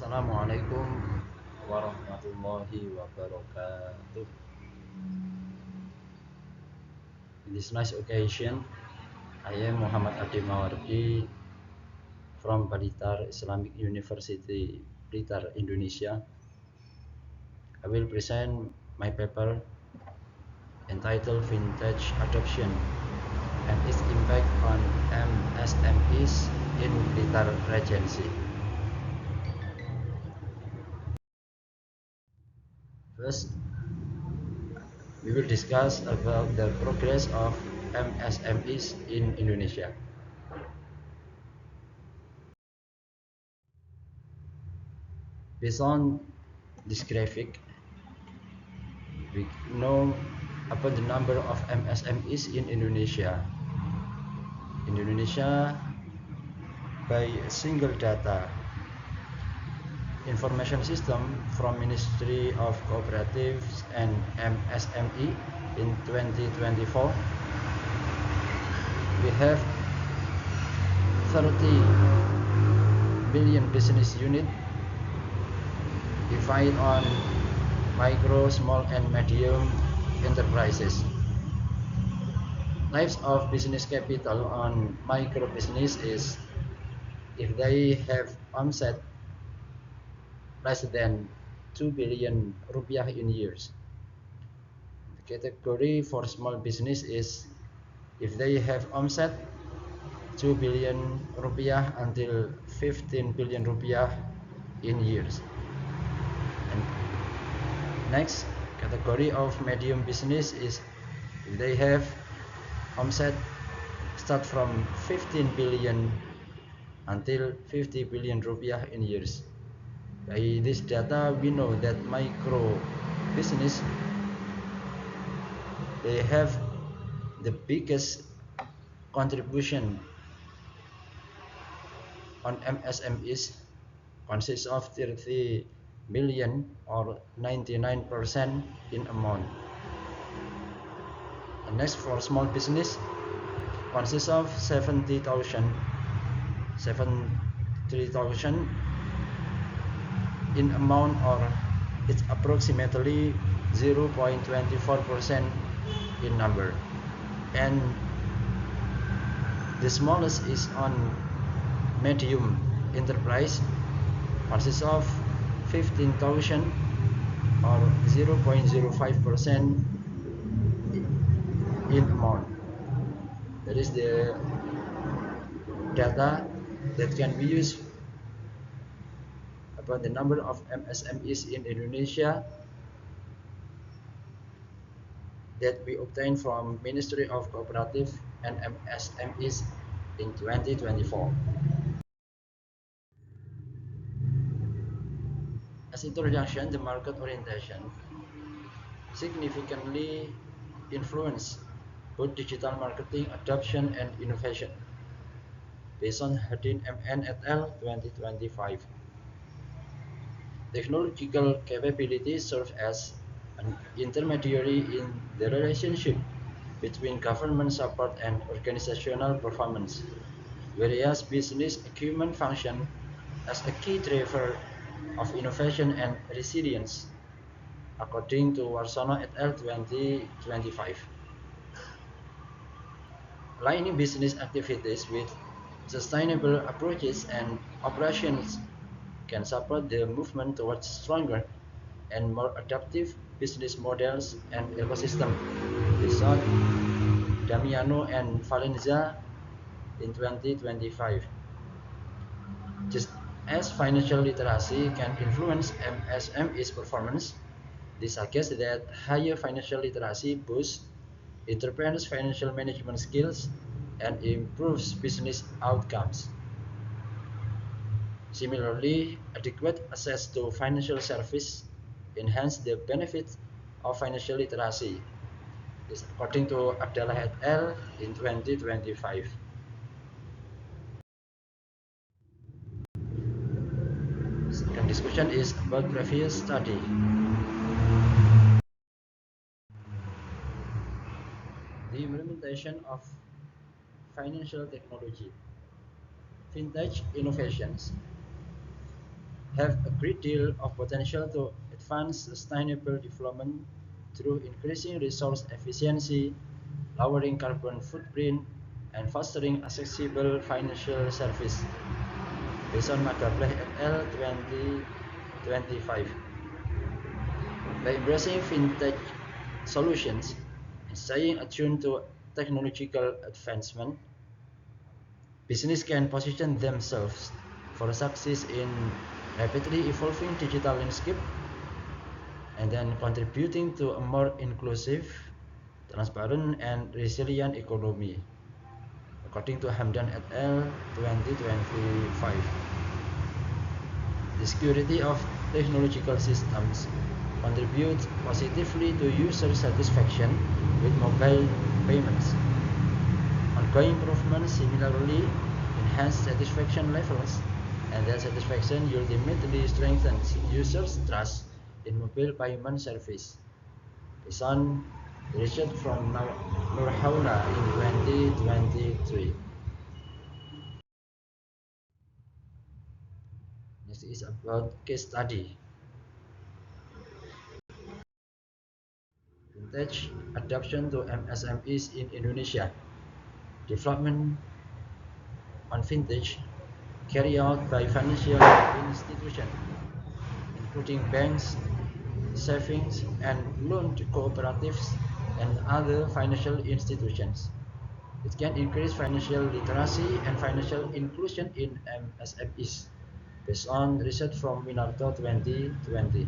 Assalamualaikum warahmatullahi wabarakatuh. In this nice occasion, I am Muhammad Adi Mawardi from Blitar Islamic University, Blitar, Indonesia. I will present my paper entitled Vintage Adoption and its impact on MSMEs in Blitar Regency. First, we will discuss about the progress of MSMEs in Indonesia. Based on this graphic, we know about the number of MSMEs in Indonesia. In Indonesia, by a single data information system from Ministry of Cooperatives and MSME in 2024, we have 30 billion business unit divided on micro, small, and medium enterprises. Types of business capital on micro business is if they have onset less than 2 billion rupiah in years. The category for small business is if they have onset 2 billion rupiah until 15 billion rupiah in years. And next category of medium business is if they have onset start from 15 billion until 50 billion rupiah in years. By this data, we know that micro business, they have the biggest contribution on MSMEs, consists of 30 million or 99% in amount. And next, for small business, consists of 70,000 in amount, or it's approximately 0.24% in number. And the smallest is on medium enterprise, consists of 15,000 or 0.05% in amount. That is the data that can be used about the number of MSMEs in Indonesia that we obtained from Ministry of Cooperative and MSMEs in 2024. As introduction, the market orientation significantly influenced both digital marketing adoption and innovation based on Hardin MN et al. 2025. Technological capabilities serve as an intermediary in the relationship between government support and organizational performance, whereas business acumen function as a key driver of innovation and resilience, according to Warsono et al. 2025. Aligning business activities with sustainable approaches and operations can support the movement towards stronger and more adaptive business models and ecosystem. This is Damiano and Valenza in 2025. Just as financial literacy can influence MSME's performance, this suggests that higher financial literacy boosts entrepreneurs' financial management skills and improves business outcomes. Similarly, adequate access to financial service enhance the benefits of financial literacy. This according to Abdallah et al. In 2025. Second discussion is about previous study. The implementation of financial technology. Vintage innovations. have a great deal of potential to advance sustainable development through increasing resource efficiency, lowering carbon footprint, and fostering accessible financial service based on Magapleh et al. 2025. By embracing fintech solutions and staying attuned to technological advancement, business can position themselves for success in rapidly evolving digital landscape and then contributing to a more inclusive, transparent, and resilient economy, according to Hamdan et al. 2025. The security of technological systems contributes positively to user satisfaction with mobile payments. Ongoing improvements similarly enhance satisfaction levels, and that satisfaction ultimately strengthens users' trust in mobile payment service. Based on research from Nurhauna in 2023. Next is about case study. Vintage adoption to MSMEs in Indonesia. Development on vintage carried out by financial institutions, including banks, savings and loan cooperatives, and other financial institutions. It can increase financial literacy and financial inclusion in MSMEs, based on research from Minarto 2020.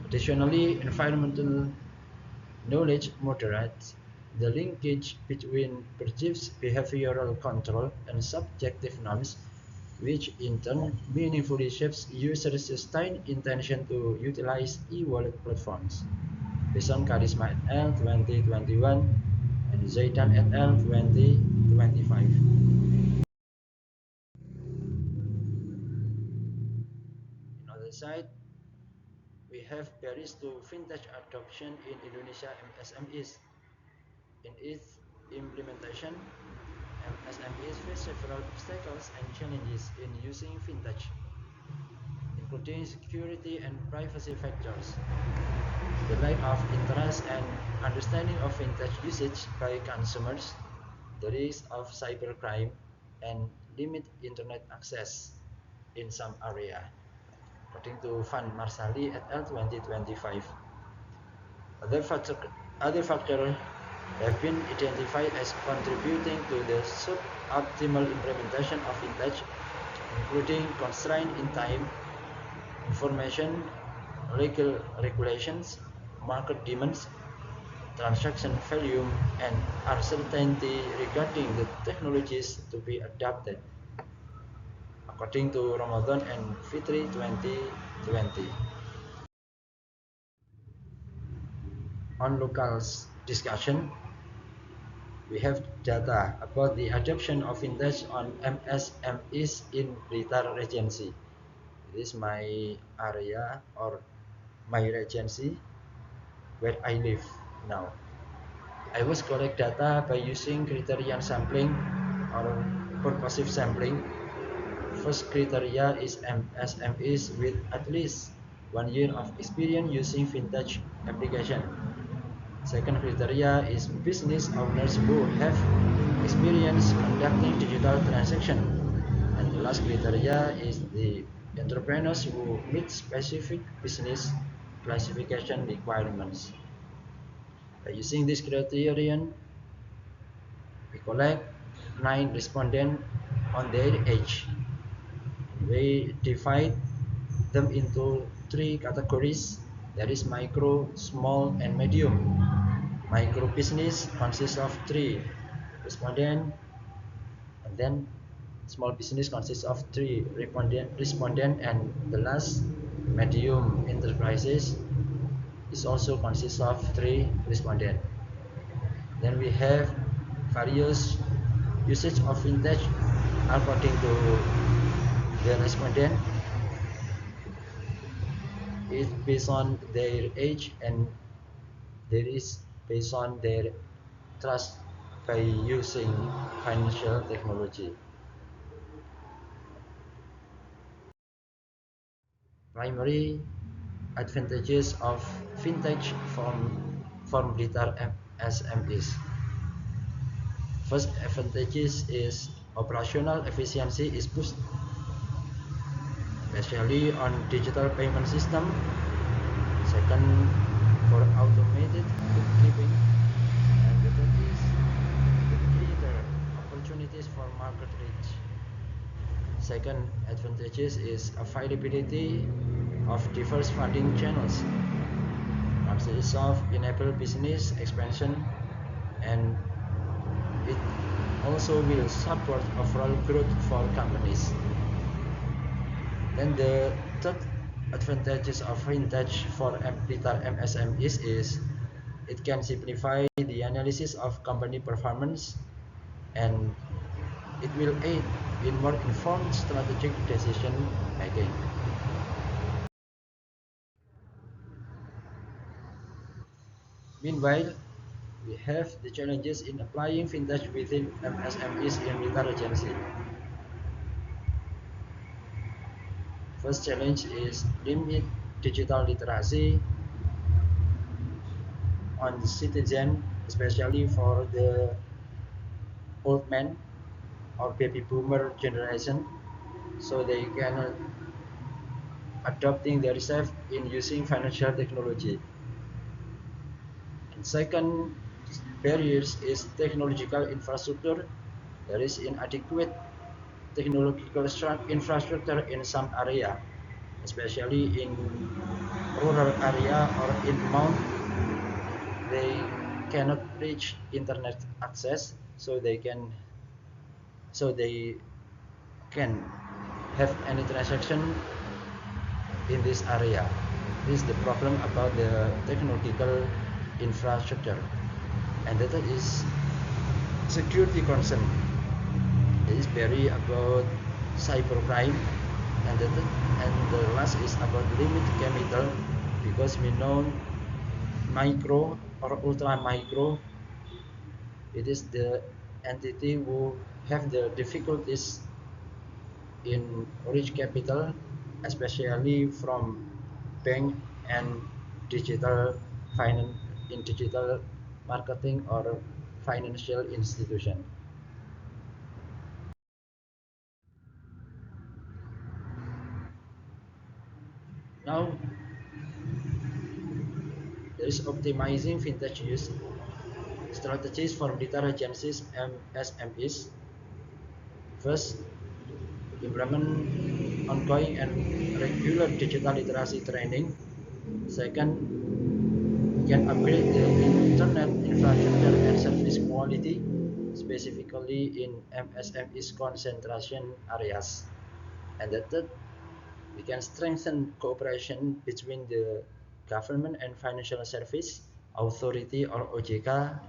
Additionally, environmental knowledge moderates the linkage between perceived behavioral control and subjective norms, which in turn meaningfully shapes users' sustained intention to utilize e-wallet platforms. Based on Karisma et al. 2021 and Zaidan et al. 2025. On the other side, we have barriers to fintech adoption in Indonesia MSMEs. In its implementation, MSMEs face several obstacles and challenges in using fintech, including security and privacy factors, the lack of interest and understanding of fintech usage by consumers, the risk of cybercrime, and limited internet access in some area, according to Van Marsali et al. 2025. Other factors have been identified as contributing to the suboptimal implementation of fintech, including constraint in time, information, legal regulations, market demands, transaction volume, and uncertainty regarding the technologies to be adopted, according to Ramadan and Fitri 2020. On local discussion, we have data about the adoption of fintech on MSMEs in Blitar Regency. This is my area or my regency where I live now. I was collect data by using criterion sampling or purposive sampling. First criteria is MSMEs with at least 1 year of experience using fintech application. Second criteria is business owners who have experience conducting digital transaction. And the last criteria is the entrepreneurs who meet specific business classification requirements. By using this criterion, we collect 9 respondents on their age. We divide them into 3 categories, that is micro, small, and medium. Micro business consists of 3 respondents, and then small business consists of 3 respondent, and the last medium enterprises is also consists of 3 respondents. Then we have various usage of fintech according to the respondent. It's based on their age, and there is based on their trust by using financial technology. primary advantages of fintech from Blitar SMEs. First advantages is operational efficiency is boosted, especially on digital payment system. Second, for automated bookkeeping, and the third is the greater opportunities for market reach. Second advantages is availability of diverse funding channels. Microsoft enable business expansion, and it also will support overall growth for companies. Then the third advantages of fintech for Blitar MSMEs is it can simplify the analysis of company performance, and it will aid in more informed strategic decision making. Meanwhile, we have the challenges in applying fintech within MSMEs in Blitar Agency. First challenge is limit digital literacy on citizen, especially for the old men or baby boomer generation, so they can adopting themselves in using financial technology. And second barriers is technological infrastructure. There is inadequate technological infrastructure in some area, especially in rural area or in mount. They cannot reach internet access, so they can have any transaction in this area. This is the problem about the technological infrastructure. And that is security concern. It is very about cybercrime, and the last is about limit capital, because we know micro or ultra micro, it is the entity who have the difficulties in rich capital, especially from bank and digital finance in digital marketing or financial institution. Now, there is optimizing fintech use strategies for Blitar agencies and SMEs. First, implement ongoing and regular digital literacy training. Second, can upgrade the internet infrastructure and service quality, specifically in MSMEs concentration areas. And the third, we can strengthen cooperation between the government and financial service authority or OJK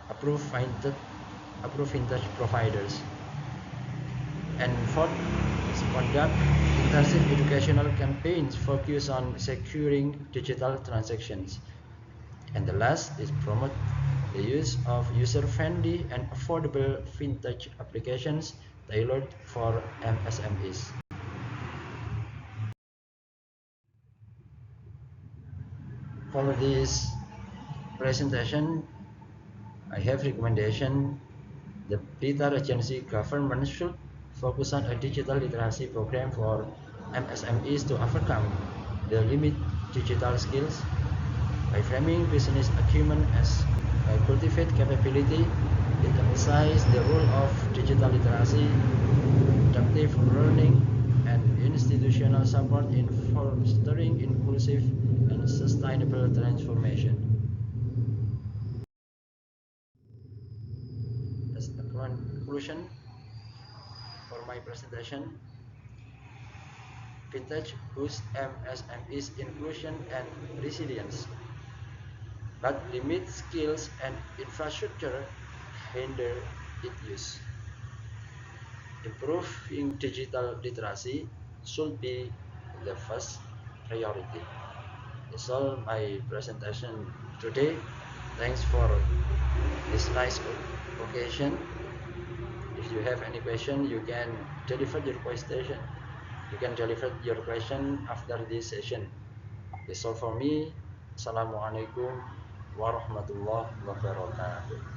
approved fintech providers. And fourth, conduct intensive educational campaigns focused on securing digital transactions. And the last is promote the use of user-friendly and affordable fintech applications tailored for MSMEs. For this presentation, I have recommendation. The Blitar agency government should focus on a digital literacy program for MSMEs to overcome the limit digital skills by framing business acumen as a cultivate capability. It emphasizes the role of digital literacy, adaptive learning, and institutional support in fostering inclusive and sustainable transformation. As a conclusion for my presentation, fintech boosts MSMEs inclusion and resilience, but limit skills and infrastructure hinder its use. Improving digital literacy should be the first priority. That's all my presentation today. Thanks for this nice occasion. If you have any question, you can deliver your question You can deliver your question after this session. That's all for me. Assalamualaikum warahmatullahi wabarakatuh.